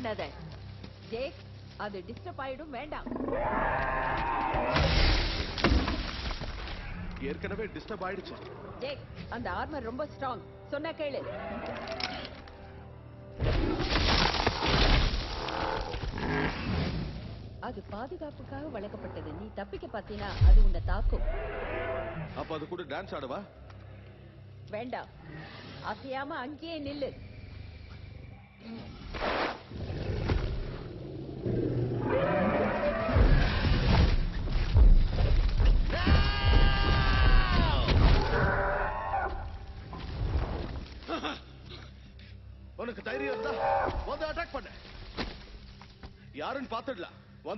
பண்ணாத ஜேக். அது டிஸ்டர்ப் ஆயிடும். வேண்டாம். ஏற்கனவே டிஸ்டர்ப் ஆயிடுச்சு. ஜேக், அந்த ஆர்மர் ரொம்ப ஸ்ட்ராங். சொன்னா கேளு. அது பாதுகாப்புக்காக வளர்க்கப்பட்டது. நீ தப்பிக்க பாத்தீனா அது உன்னை தாக்கும். அப்ப அது கூட டான்ஸ் ஆடவா? வேண்டாம், அசையாம அங்கேயே நில்லு. உனக்கு தைரியம் இருந்தா வந்து அட்டாக் பண்ண. யாருன்னு பாத்துடலாம்.